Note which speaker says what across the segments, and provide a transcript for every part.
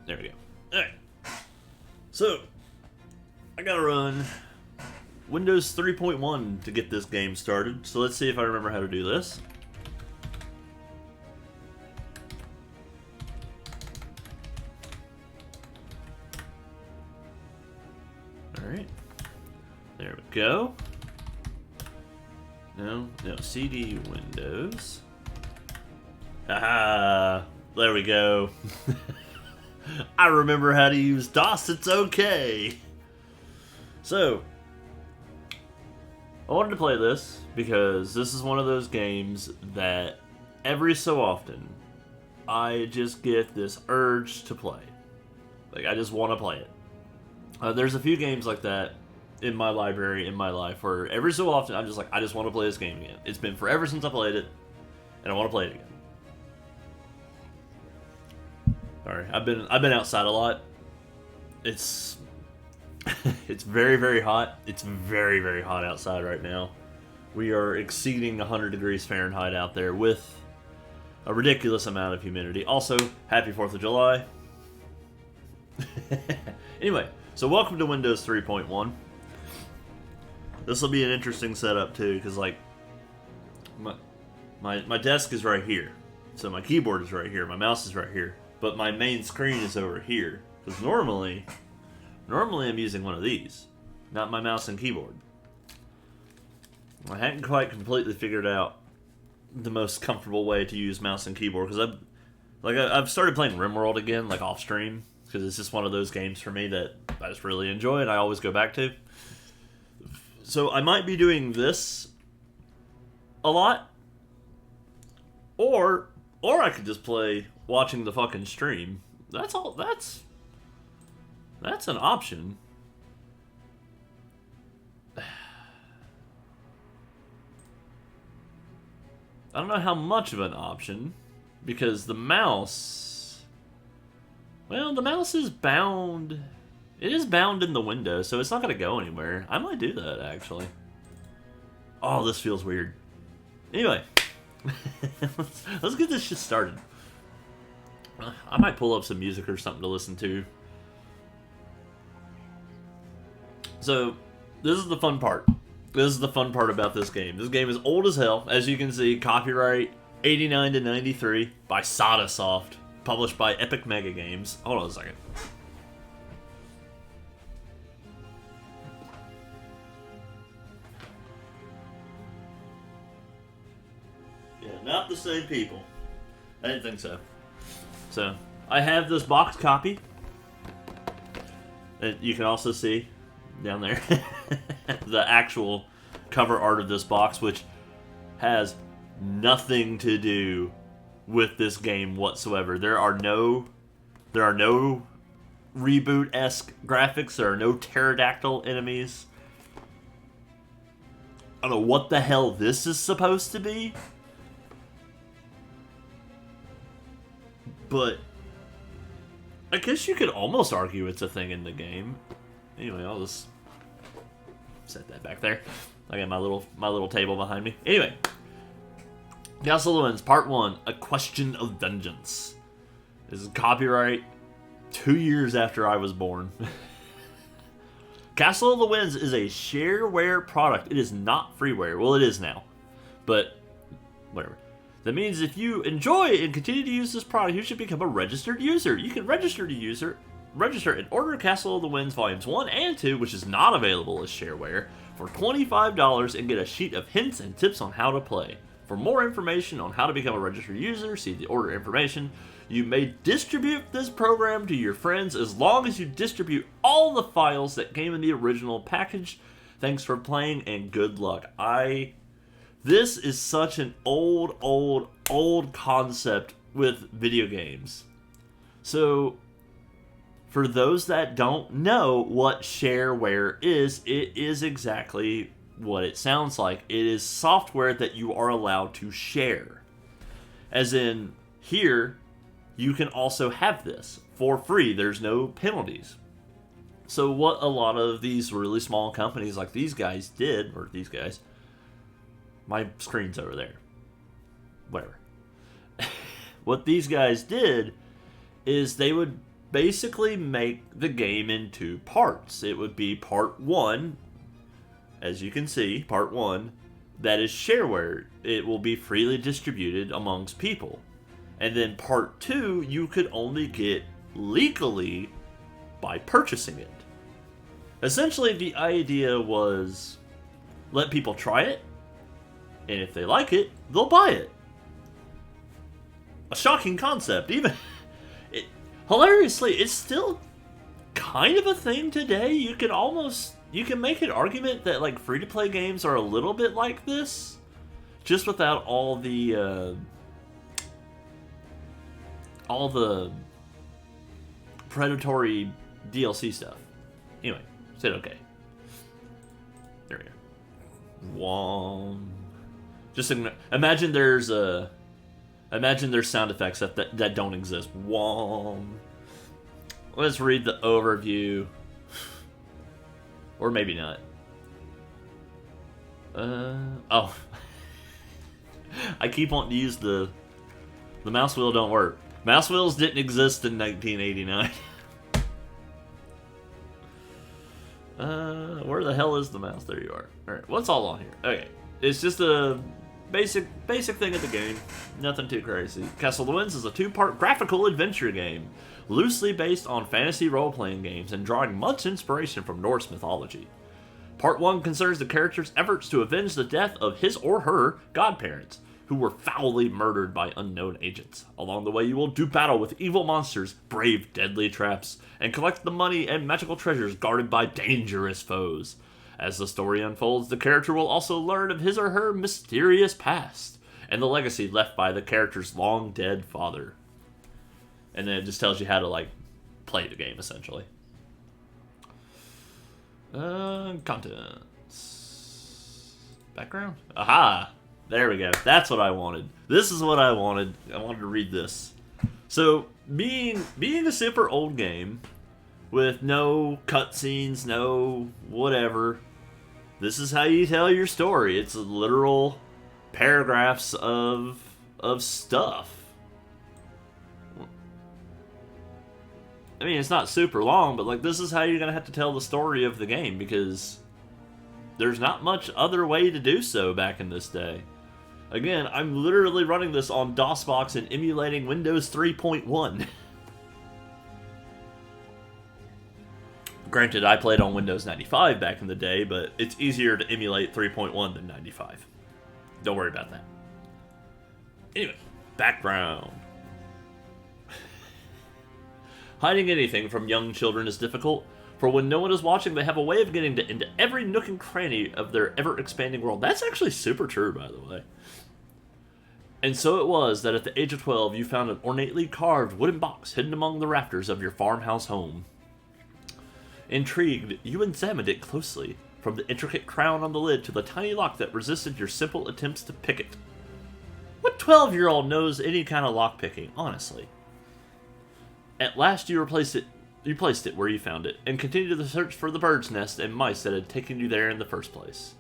Speaker 1: There we go. Alright. So, I gotta run Windows 3.1 to get this game started. So let's see if I remember how to do this. Alright. There we go. No, CD Windows. Haha, there we go. I remember how to use DOS, it's okay. So, I wanted to play this because this is one of those games that every so often I just get this urge to play. Like, I just want to play it. There's a few games like that in my library, in my life, where every so often I'm just like, I just want to play this game again. It's been forever since I played it, and I want to play it again. Sorry, I've been outside a lot. It's it's very, very hot. It's very, very hot outside right now. We are exceeding 100 degrees Fahrenheit out there with a ridiculous amount of humidity. Also, happy 4th of July. Anyway, so welcome to Windows 3.1. This will be an interesting setup too, because like my desk is right here, so my keyboard is right here, my mouse is right here, but my main screen is over here. Because normally I'm using one of these, not my mouse and keyboard. I hadn't quite completely figured out the most comfortable way to use mouse and keyboard, because I've started playing RimWorld again, like off stream, because it's just one of those games for me that I just really enjoy and I always go back to. So I might be doing this a lot, or I could just play watching the fucking stream. That's all. That's an option. I don't know how much of an option, because the mouse... Well, the mouse is bound... It is bound in the window, so it's not going to go anywhere. I might do that, actually. Oh, this feels weird. Anyway. let's get this shit started. I might pull up some music or something to listen to. So, this is the fun part. This is the fun part about this game. This game is old as hell. As you can see, copyright 89 to 93 by Sodasoft, published by Epic Mega Games. Hold on a second. Yeah, not the same people. I didn't think so. So, I have this box copy that you can also see down there. The actual cover art of this box, which has nothing to do with this game whatsoever. There are no reboot-esque graphics. There are no pterodactyl enemies. I don't know what the hell this is supposed to be, but I guess you could almost argue it's a thing in the game. Anyway, I'll just set that back there. I got my little table behind me. Anyway, Castle of the Winds Part 1, A Question of Vengeance. This is copyright 2 years after I was born. Castle of the Winds is a shareware product. It is not freeware. Well, it is now, but whatever. That means if you enjoy and continue to use this product, you should become a registered user. You can register and order Castle of the Winds Volumes 1 and 2, which is not available as shareware, for $25 and get a sheet of hints and tips on how to play. For more information on how to become a registered user, see the order information. You may distribute this program to your friends as long as you distribute all the files that came in the original package. Thanks for playing and good luck. This is such an old concept with video games. So, for those that don't know what shareware is, it is exactly what it sounds like. It is software that you are allowed to share. As in, here, you can also have this for free. There's no penalties. So what a lot of these really small companies like these guys did, or these guys, my screen's over there. Whatever. What these guys did is they would basically make the game in 2 parts. It would be part 1, as you can see, part 1, that is shareware. It will be freely distributed amongst people. And then part 2, you could only get legally by purchasing it. Essentially, the idea was let people try it, and if they like it, they'll buy it. A shocking concept. Even hilariously, it's still kind of a thing today. You can make an argument that like free-to-play games are a little bit like this, just without all the predatory DLC stuff. Anyway, said okay. There we go. Wom. Just imagine there's sound effects that don't exist. Wom. Let's read the overview. Or maybe not. Oh. I keep wanting to use the mouse wheel don't work. Mouse wheels didn't exist in 1989. Where the hell is the mouse? There you are. Alright, what's all on here? Okay. It's just a basic thing of the game. Nothing too crazy. Castle of the Winds is a 2-part graphical adventure game, loosely based on fantasy role-playing games and drawing much inspiration from Norse mythology. Part 1 concerns the character's efforts to avenge the death of his or her godparents, who were foully murdered by unknown agents. Along the way, you will do battle with evil monsters, brave deadly traps, and collect the money and magical treasures guarded by dangerous foes. As the story unfolds, the character will also learn of his or her mysterious past, and the legacy left by the character's long-dead father. And then it just tells you how to, like, play the game, essentially. Contents. Background? Aha! There we go. That's what I wanted. This is what I wanted. I wanted to read this. So, being a super old game, with no cutscenes, no whatever, this is how you tell your story. It's literal paragraphs of stuff. I mean, it's not super long, but like this is how you're gonna have to tell the story of the game, because there's not much other way to do so back in this day. Again, I'm literally running this on DOSBox and emulating Windows 3.1. Granted, I played on Windows 95 back in the day, but it's easier to emulate 3.1 than 95. Don't worry about that. Anyway, background. Hiding anything from young children is difficult, for when no one is watching, they have a way of getting into every nook and cranny of their ever-expanding world. That's actually super true, by the way. And so it was that at the age of 12, you found an ornately carved wooden box hidden among the rafters of your farmhouse home. Intrigued, you examined it closely, from the intricate crown on the lid to the tiny lock that resisted your simple attempts to pick it. What 12-year-old knows any kind of lock-picking, honestly? At last you placed it where you found it, and continued the search for the bird's nest and mice that had taken you there in the first place.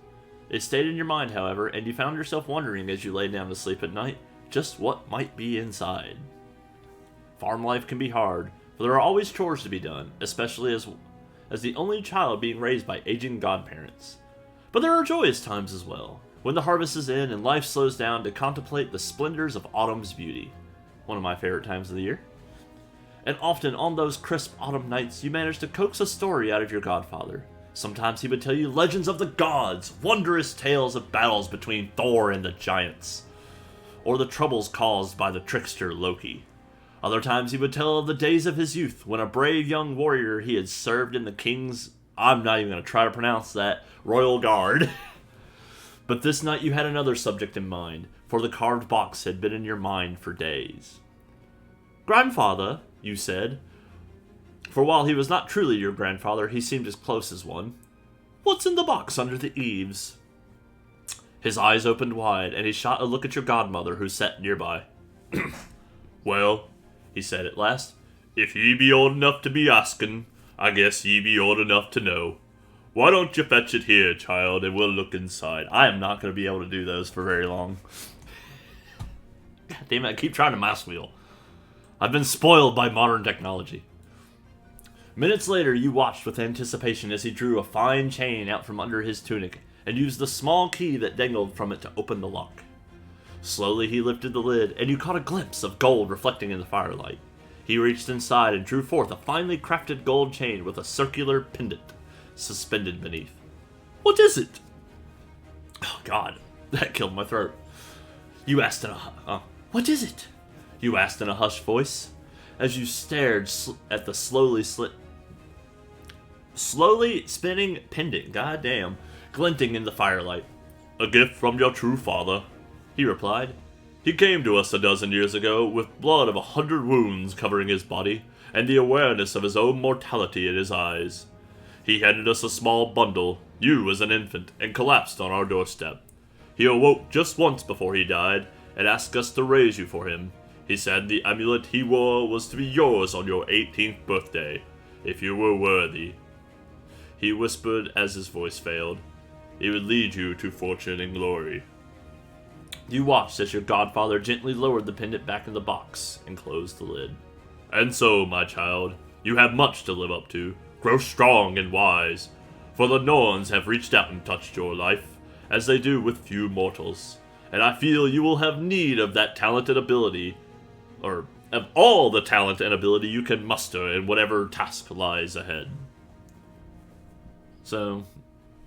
Speaker 1: It stayed in your mind, however, and you found yourself wondering as you lay down to sleep at night, just what might be inside. Farm life can be hard, for there are always chores to be done, especially as the only child being raised by aging godparents. But there are joyous times as well, when the harvest is in and life slows down to contemplate the splendors of autumn's beauty. One of my favorite times of the year. And often on those crisp autumn nights, you manage to coax a story out of your godfather. Sometimes he would tell you legends of the gods, wondrous tales of battles between Thor and the giants, or the troubles caused by the trickster Loki. Other times he would tell of the days of his youth, when a brave young warrior he had served in the king's, I'm not even going to try to pronounce that, royal guard. But this night you had another subject in mind, for the carved box had been in your mind for days. Grandfather, you said, for while he was not truly your grandfather, he seemed as close as one. What's in the box under the eaves? His eyes opened wide, and he shot a look at your godmother, who sat nearby. Well, he said at last, if ye be old enough to be asking, I guess ye be old enough to know. Why don't you fetch it here, child, and we'll look inside. I am not going to be able to do those for very long. God damn it, I keep trying to mouse wheel. I've been spoiled by modern technology. Minutes later, you watched with anticipation as he drew a fine chain out from under his tunic and used the small key that dangled from it to open the lock. Slowly he lifted the lid, and you caught a glimpse of gold reflecting in the firelight. He reached inside and drew forth a finely crafted gold chain with a circular pendant suspended beneath. What is it? Oh God, that killed my throat. You asked in a what is it? You asked in a hushed voice, as you stared at the slowly spinning pendant, goddamn, glinting in the firelight. A gift from your true father, he replied. He came to us a dozen years ago with blood of 100 wounds covering his body and the awareness of his own mortality in his eyes. He handed us a small bundle, you as an infant, and collapsed on our doorstep. He awoke just once before he died and asked us to raise you for him. He said the amulet he wore was to be yours on your 18th birthday, if you were worthy. He whispered as his voice failed. He would lead you to fortune and glory. You watched as your godfather gently lowered the pendant back in the box and closed the lid. And so, my child, you have much to live up to. Grow strong and wise, for the Norns have reached out and touched your life, as they do with few mortals. And I feel you will have need of that talent and ability, or of all the talent and ability you can muster in whatever task lies ahead. So,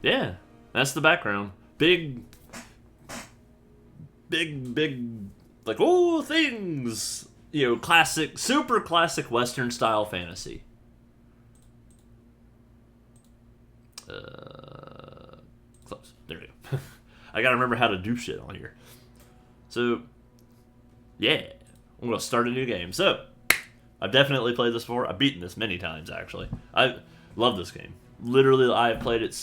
Speaker 1: yeah, that's the background. Big, like, oh, things! You know, classic, super classic Western style fantasy. Close. There we go. I gotta remember how to do shit on here. So, yeah, I'm gonna start a new game. So, I've definitely played this before. I've beaten this many times, actually. I love this game. Literally, I played it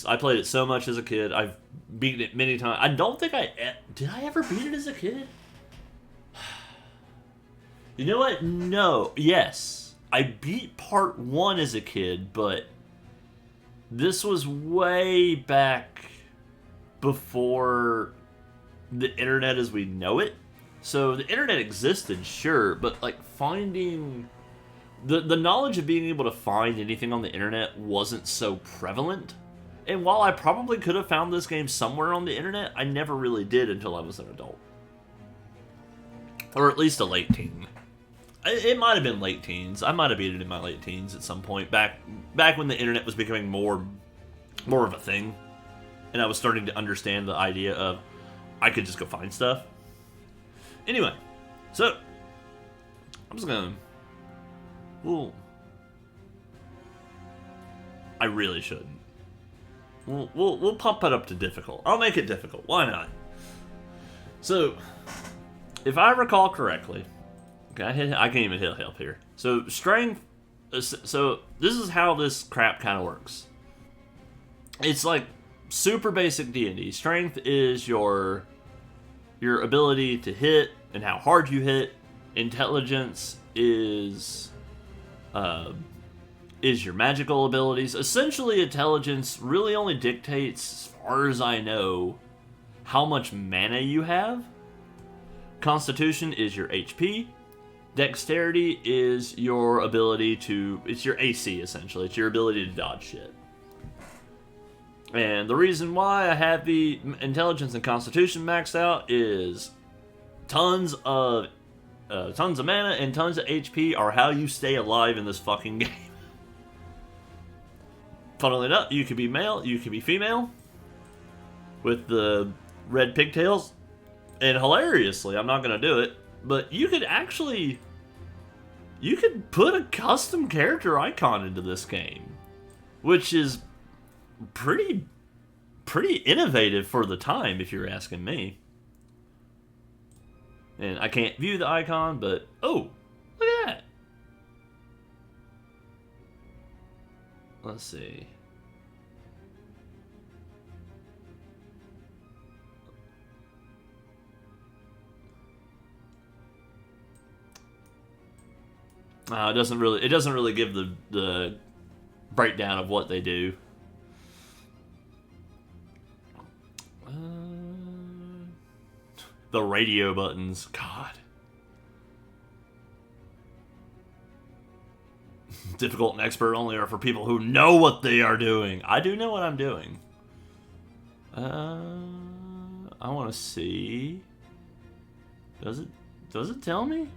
Speaker 1: so much as a kid. I've beaten it many times. I don't think did I ever beat it as a kid? You know what? No. Yes. I beat part 1 as a kid, but this was way back before the internet as we know it. So the internet existed, sure, but like finding the knowledge of being able to find anything on the internet wasn't so prevalent. And while I probably could have found this game somewhere on the internet, I never really did until I was an adult. Or at least a late teen. It might have been late teens. I might have beat it in my late teens at some point, back when the internet was becoming more of a thing. And I was starting to understand the idea of I could just go find stuff. Anyway, so I'm just gonna... Well, I really shouldn't. We'll pump it up to difficult. I'll make it difficult. Why not? So, if I recall correctly, okay, I can't even hit help here. So strength. So this is how this crap kind of works. It's like super basic D&D. Strength is your ability to hit and how hard you hit. Intelligence is your magical abilities. Essentially, intelligence really only dictates, as far as I know, how much mana you have. Constitution is your HP. Dexterity is your ability to... It's your AC, essentially. It's your ability to dodge shit. And the reason why I have the intelligence and constitution maxed out is tons of mana and tons of HP are how you stay alive in this fucking game. Funnily enough, you could be male, you could be female, with the red pigtails, and hilariously, I'm not going to do it, but you could put a custom character icon into this game, which is pretty innovative for the time, if you're asking me. And I can't view the icon, but oh, look at that. Let's see. It doesn't really give the breakdown of what they do. The radio buttons, God. Difficult and expert only are for people who know what they are doing. I do know what I'm doing. I want to see. Does it tell me?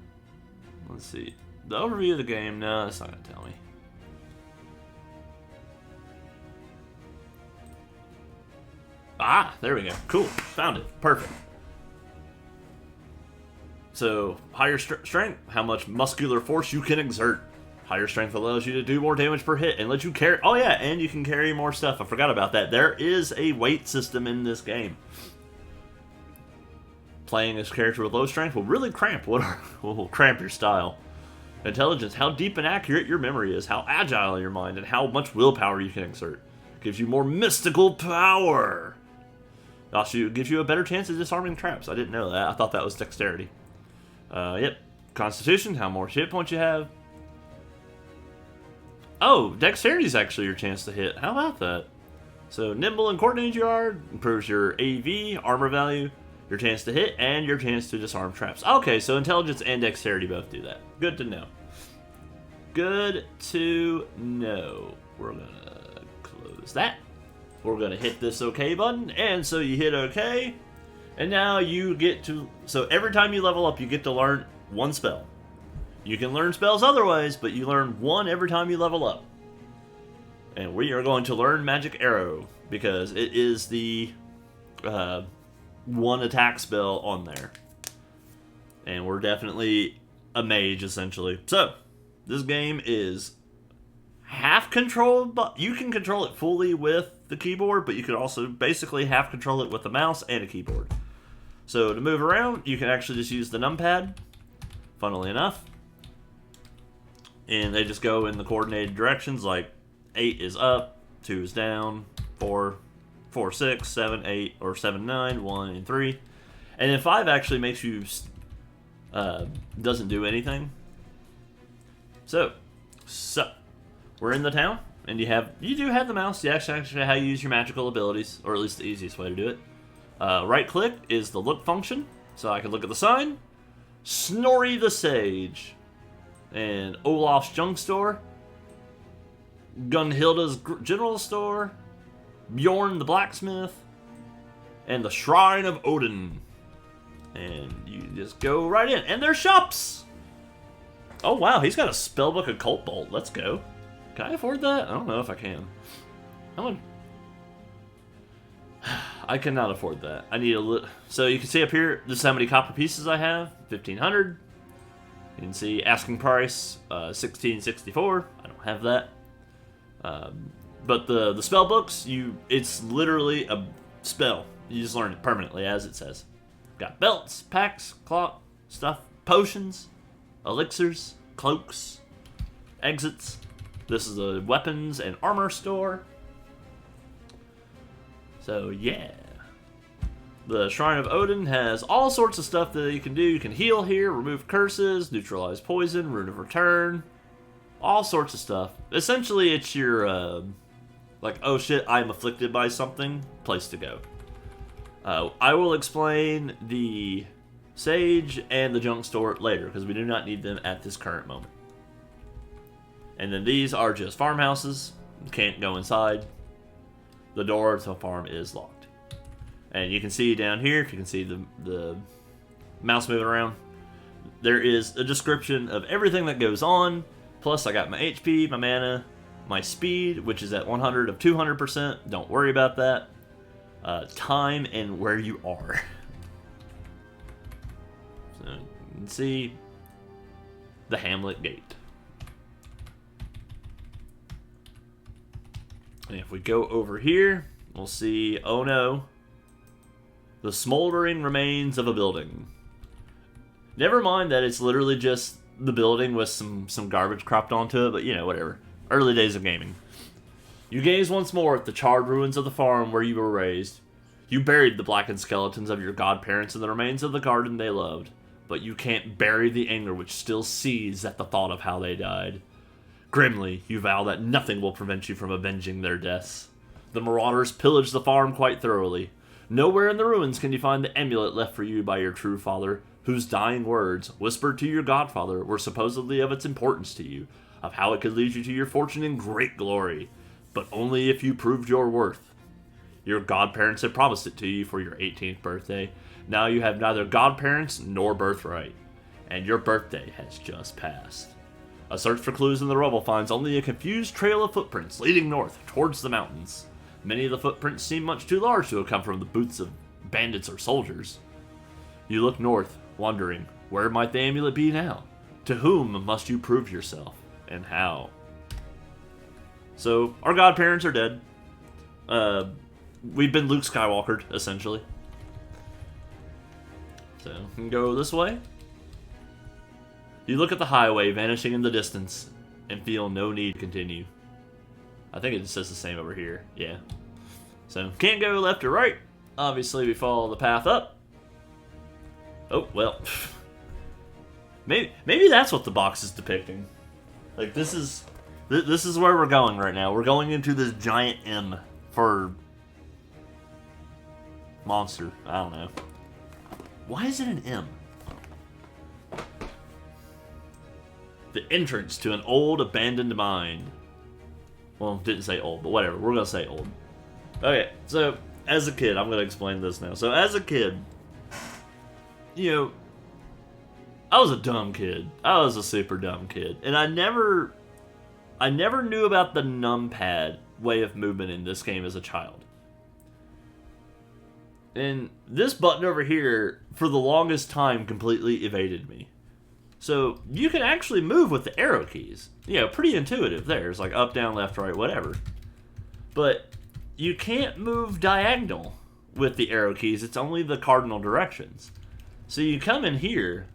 Speaker 1: Let's see. The overview of the game. No, it's not gonna tell me. Ah, there we go. Cool. Found it. Perfect. So, higher strength, how much muscular force you can exert. Higher strength allows you to do more damage per hit and let you carry... Oh yeah, and you can carry more stuff. I forgot about that. There is a weight system in this game. Playing this character with low strength will really cramp will cramp your style. Intelligence, how deep and accurate your memory is, how agile your mind, and how much willpower you can exert. Gives you more mystical power. Also, gives you a better chance of disarming traps. I didn't know that. I thought that was dexterity. Yep. Constitution, how more hit points you have. Oh, dexterity is actually your chance to hit. How about that? So, nimble and coordinated you are, improves your AV, armor value, your chance to hit, and your chance to disarm traps. Okay, so intelligence and dexterity both do that. Good to know. Good to know. We're gonna close that. We're gonna hit this OK button, and so you hit OK, and now you get to... So every time you level up, you get to learn one spell. You can learn spells other ways, but you learn one every time you level up. And we are going to learn Magic Arrow, because it is the one attack spell on there. And we're definitely a mage, essentially. So, this game is half controlled, but you can control it fully with the keyboard, but you can also basically half control it with the mouse and a keyboard. So, to move around, you can actually just use the numpad, funnily enough. And they just go in the coordinated directions, like 8 is up, 2 is down, 4, 6, 7, 8, or 7, 9, 1, and 3. And then 5 actually makes you, doesn't do anything. So, we're in the town, and you do have the mouse. You actually how you use your magical abilities, or at least the easiest way to do it. Right click is the look function, so I can look at the sign. Snorri the Sage. And Olaf's Junk Store, Gunhilda's General Store, Bjorn the Blacksmith, and the Shrine of Odin. And you just go right in. And there's shops! Oh wow, he's got a spellbook occult bolt. Let's go. Can I afford that? I don't know if I can. I cannot afford that. I need a little... So you can see up here, this is how many copper pieces I have. 1,500. You can see asking price, $16.64. I don't have that. But the spell books, it's literally a spell. You just learn it permanently, as it says. Got belts, packs, cloth, stuff, potions, elixirs, cloaks, exits. This is a weapons and armor store. So yeah. The Shrine of Odin has all sorts of stuff that you can do. You can heal here, remove curses, neutralize poison, rune of return, all sorts of stuff. Essentially, it's your, like, oh shit, I'm afflicted by something, place to go. I will explain the Sage and the Junk Store later, because we do not need them at this current moment. And then these are just farmhouses. You can't go inside. The door to the farm is locked. And you can see down here, if you can see the mouse moving around, there is a description of everything that goes on. Plus, I got my HP, my mana, my speed, which is at 100 of 200%. Don't worry about that. Time and where you are. So you can see the Hamlet Gate. And if we go over here, we'll see, oh no, the smoldering remains of a building. Never mind that it's literally just the building with some garbage cropped onto it, but you know, whatever. Early days of gaming. You gaze once more at the charred ruins of the farm where you were raised. You buried the blackened skeletons of your godparents in the remains of the garden they loved, but you can't bury the anger which still seethes at the thought of how they died. Grimly, you vow that nothing will prevent you from avenging their deaths. The marauders pillaged the farm quite thoroughly. Nowhere in the ruins can you find the amulet left for you by your true father, whose dying words, whispered to your godfather, were supposedly of its importance to you. of how it could lead you to your fortune and great glory, but only if you proved your worth. Your godparents had promised it to you for your 18th birthday. Now you have neither godparents nor birthright, and your birthday has just passed. A search for clues in the rubble finds only a confused trail of footprints leading north towards the mountains. Many of the footprints seem much too large to have come from the boots of bandits or soldiers. You look north, wondering, where might the amulet be now? To whom must you prove yourself, and how? So, our godparents are dead. We've been Luke Skywalkered, essentially. So, we can go this way. You look at the highway vanishing in the distance, and feel no need to continue. I think it just says the same over here, yeah. So, can't go left or right. Obviously, we follow the path up. Oh, well. Maybe that's what the box is depicting. Like, this is where we're going right now. We're going into this giant M for monster. I don't know. Why is it an M? The entrance to an old abandoned mine. Well, didn't say old, but whatever. We're gonna say old. Okay, so as a kid, I'm gonna explain this now. So as a kid, you know, I was a dumb kid. I was a super dumb kid. And I never knew about the numpad way of movement in this game as a child. And this button over here, for the longest time, completely evaded me. So, you can actually move with the arrow keys. You know, pretty intuitive there. It's like up, down, left, right, whatever. But you can't move diagonal with the arrow keys. It's only the cardinal directions. So you come in here,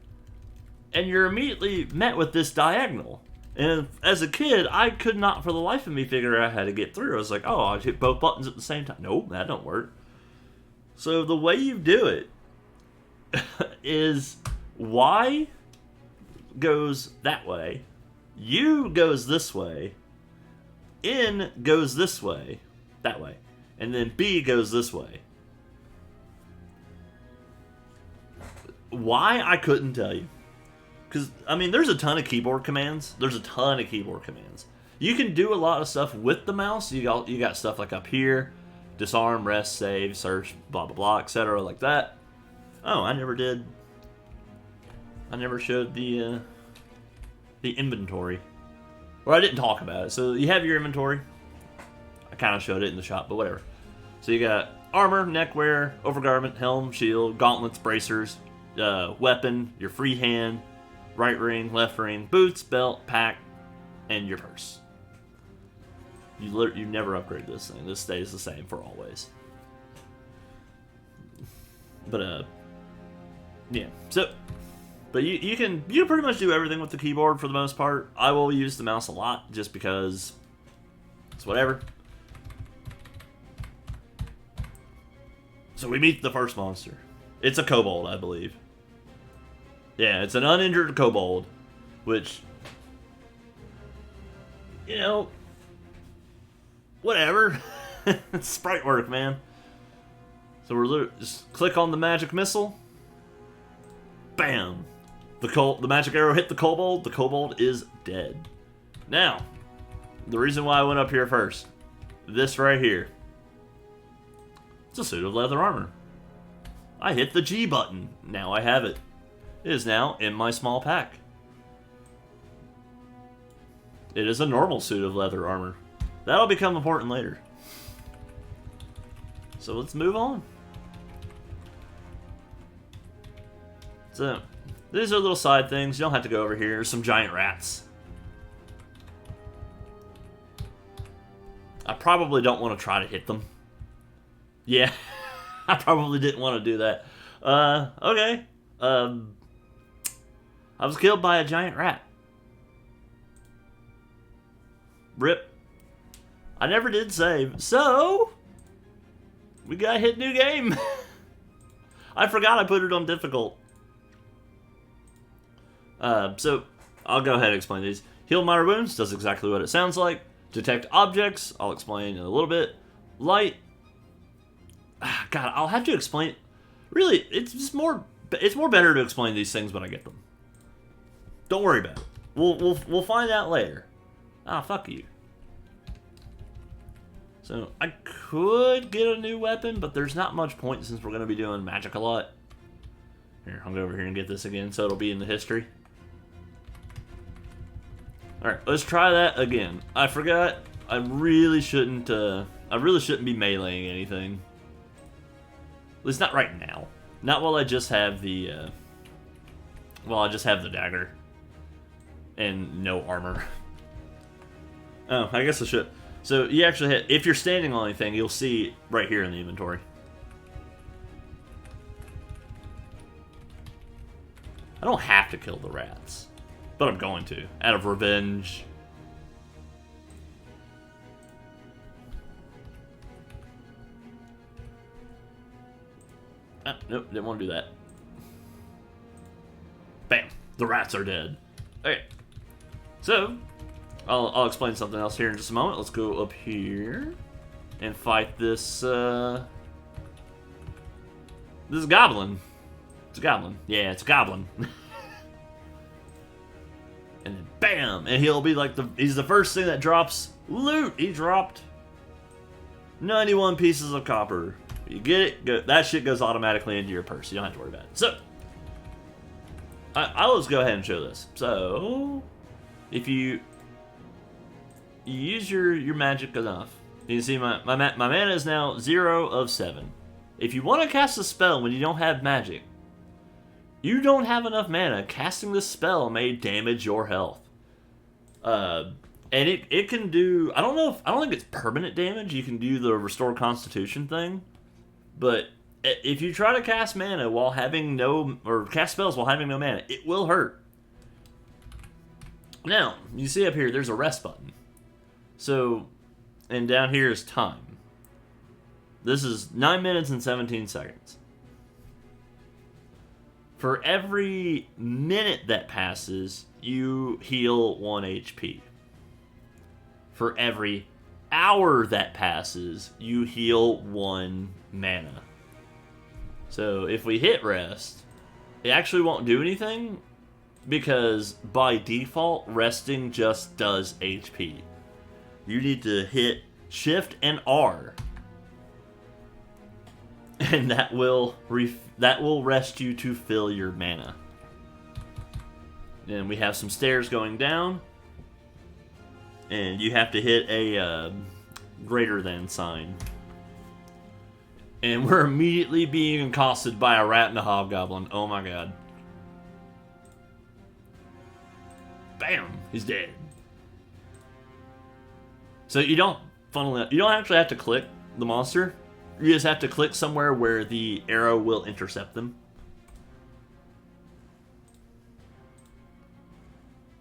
Speaker 1: and you're immediately met with this diagonal. And as a kid, I could not for the life of me figure out how to get through. I was like, oh, I'll hit both buttons at the same time. Nope, that don't work. So the way you do it is Y goes that way, U goes this way, N goes this way, that way, and then B goes this way. Why, I couldn't tell you. Because, I mean, there's a ton of keyboard commands. You can do a lot of stuff with the mouse. You got stuff like up here, disarm, rest, save, search, blah, blah, blah, etc. like that. Oh, I never showed the inventory. Or I didn't talk about it. So you have your inventory. I kind of showed it in the shop, but whatever. So you got armor, neckwear, overgarment, helm, shield, gauntlets, bracers, weapon, your free hand, right ring, left ring, boots, belt, pack, and your purse. You never upgrade this thing. This stays the same for always. But yeah. So, but you can pretty much do everything with the keyboard for the most part. I will use the mouse a lot just because it's whatever. So we meet the first monster. It's a kobold, I believe. Yeah, it's an uninjured kobold, which, you know, whatever. It's sprite work, man. So we're literally just click on the magic missile. Bam! The magic arrow hit the kobold. The kobold is dead. Now, the reason why I went up here first. This right here. It's a suit of leather armor. I hit the G button. Now I have it. It is now in my small pack. It is a normal suit of leather armor. That'll become important later. So let's move on. So, these are little side things. You don't have to go over here. There's some giant rats. I probably don't want to try to hit them. Yeah, I probably didn't want to do that. Okay. I was killed by a giant rat. Rip. I never did save, so we gotta hit new game. I forgot I put it on difficult. So I'll go ahead and explain these. Heal minor wounds does exactly what it sounds like. Detect objects, I'll explain in a little bit. Light. God, I'll have to explain. Really, it's more better to explain these things when I get them. Don't worry about it. We'll find out later. Ah, fuck you. So, I could get a new weapon, but there's not much point since we're going to be doing magic a lot. Here, I'll go over here and get this again, so it'll be in the history. Alright, let's try that again. I forgot, I really shouldn't be meleeing anything. At least not right now. Not while I just have the, well, I just have the dagger. And no armor. Oh, I guess I should. So, you actually hit, if you're standing on anything, you'll see right here in the inventory. I don't have to kill the rats. But I'm going to, out of revenge. Ah, nope, didn't want to do that. Bam, the rats are dead. Okay, so I'll explain something else here in just a moment. Let's go up here and fight this this goblin. It's a goblin. Yeah, it's a goblin. And then bam, and he'll be like he's the first thing that drops loot. He dropped 91 pieces of copper. You get it? Go, that shit goes automatically into your purse. You don't have to worry about it. So, I'll just go ahead and show this. So, if you use your magic enough, you can see my mana is now 0 of 7. If you want to cast a spell when you don't have magic, you don't have enough mana, casting this spell may damage your health. And it can do, I don't think it's permanent damage. You can do the restore constitution thing. But if you try to cast mana while having cast spells while having no mana, it will hurt. Now, you see up here, there's a rest button. So, and down here is time. This is 9 minutes and 17 seconds. For every minute that passes, you heal 1 HP. For every hour that passes, you heal 1 mana. So if we hit rest, it actually won't do anything because by default, resting just does HP. You need to hit Shift and R. And that will rest you to fill your mana. And we have some stairs going down. And you have to hit a greater than sign. And we're immediately being accosted by a rat and a hobgoblin. Oh my god. Bam! He's dead. So you don't actually have to click the monster. You just have to click somewhere where the arrow will intercept them.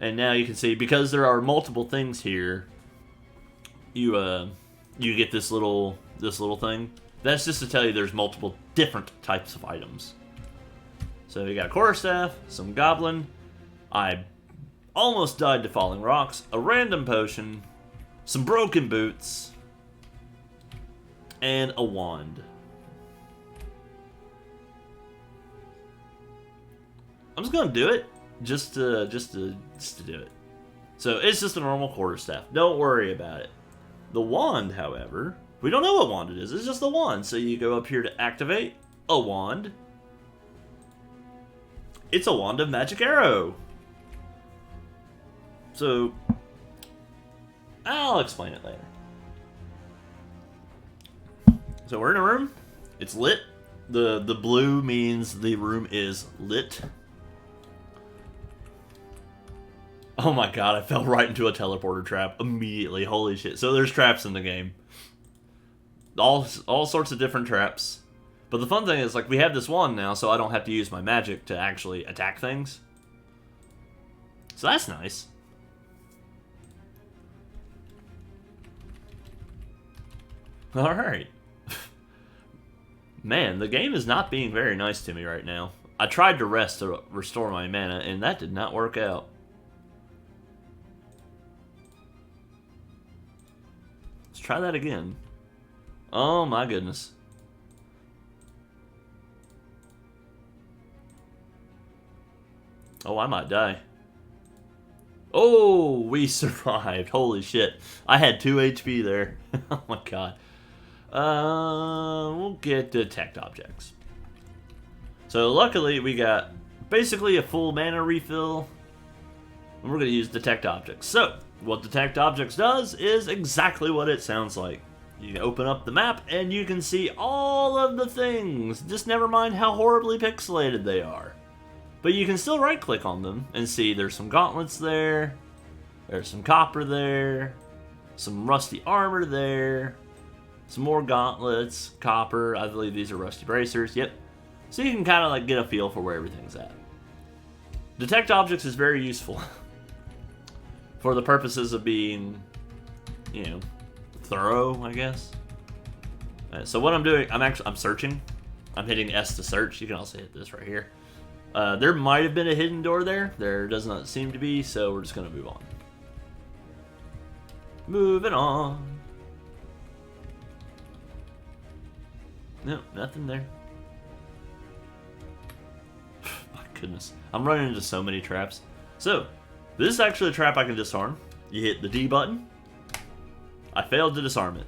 Speaker 1: And now you can see, because there are multiple things here, you get this little thing. That's just to tell you there's multiple different types of items. So you got a quarterstaff, some goblin, I almost died to falling rocks, a random potion, some broken boots, and a wand. I'm just gonna do it, just to do it. So it's just a normal quarterstaff. Don't worry about it. The wand, however, we don't know what wand it is. It's just the wand. So you go up here to activate a wand. It's a wand of magic arrow. So I'll explain it later. So we're in a room. It's lit. The blue means the room is lit. Oh my god, I fell right into a teleporter trap immediately. Holy shit. So there's traps in the game. All sorts of different traps. But the fun thing is, like, we have this wand now, so I don't have to use my magic to actually attack things. So that's nice. Alright. Man, the game is not being very nice to me right now. I tried to rest to restore my mana, and that did not work out. Let's try that again. Oh my goodness. Oh, I might die. Oh, we survived. Holy shit. I had 2 HP there. Oh my god. We'll get detect objects. So luckily we got basically a full mana refill. And we're going to use detect objects. So what detect objects does is exactly what it sounds like. You can open up the map and you can see all of the things. Just never mind how horribly pixelated they are. But you can still right click on them and see there's some gauntlets there. There's some copper there. Some rusty armor there. Some more gauntlets, copper. I believe these are rusty bracers. Yep. So you can kind of like get a feel for where everything's at. Detect objects is very useful for the purposes of being, you know, thorough, I guess. So what I'm doing, I'm searching. I'm hitting S to search. You can also hit this right here. There might have been a hidden door there. There does not seem to be, so we're just gonna move on. Moving on. No, nothing there. My goodness. I'm running into so many traps. So, this is actually a trap I can disarm. You hit the D button. I failed to disarm it.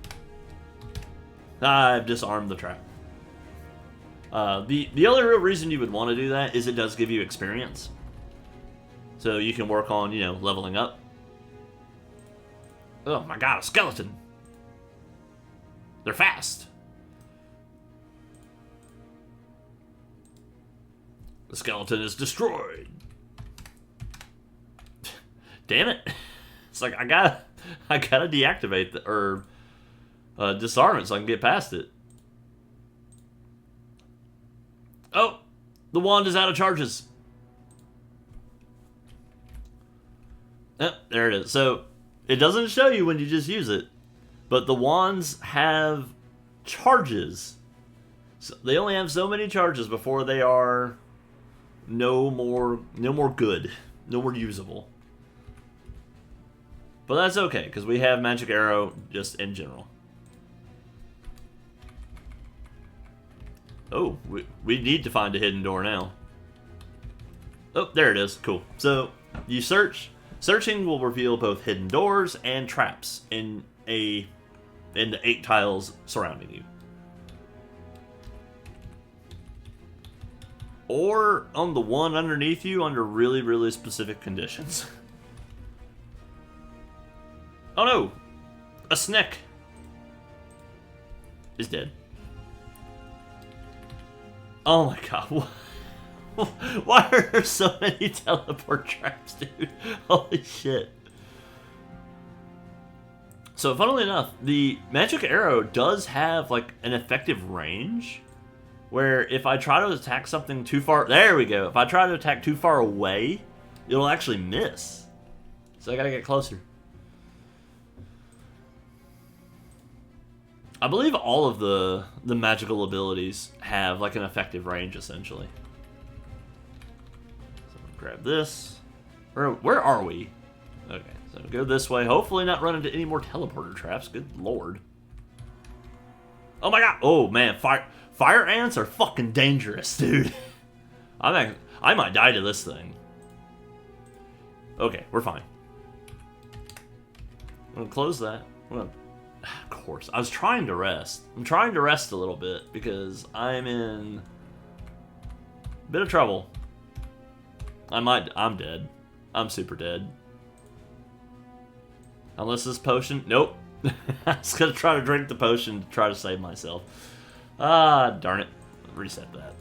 Speaker 1: I've disarmed the trap. The only real reason you would want to do that is it does give you experience. So you can work on, you know, leveling up. Oh my god, a skeleton! They're fast! The skeleton is destroyed! Damn it! It's like, I gotta deactivate the, or disarm it so I can get past it. Oh! The wand is out of charges! Yep, there it is. So, it doesn't show you when you just use it, but the wands have charges. So they only have so many charges before they are no more good, no more usable. But that's okay, because we have Magic Arrow just in general. Oh, we need to find a hidden door now. Oh, there it is. Cool. So, you search. Searching will reveal both hidden doors and traps in the 8 tiles surrounding you. Or on the one underneath you under really, really specific conditions. Oh no! A snake is dead. Oh my god. Why are there so many teleport traps, dude? Holy shit. So, funnily enough, the Magic Arrow does have, like, an effective range where if I try to attack something too far... There we go. If I try to attack too far away, it'll actually miss. So I gotta get closer. I believe all of the magical abilities have, like, an effective range, essentially. Grab this. Where are we? Okay, so go this way. Hopefully not run into any more teleporter traps. Good lord. Oh my god. Oh man, fire ants are fucking dangerous, dude. I might die to this thing. Okay, we're fine. I'm gonna close that. Of course. I was trying to rest. I'm trying to rest a little bit because I'm in a bit of trouble. I'm dead. I'm super dead. Unless this potion... Nope. I was gonna try to drink the potion to try to save myself. Ah, darn it. Reset that.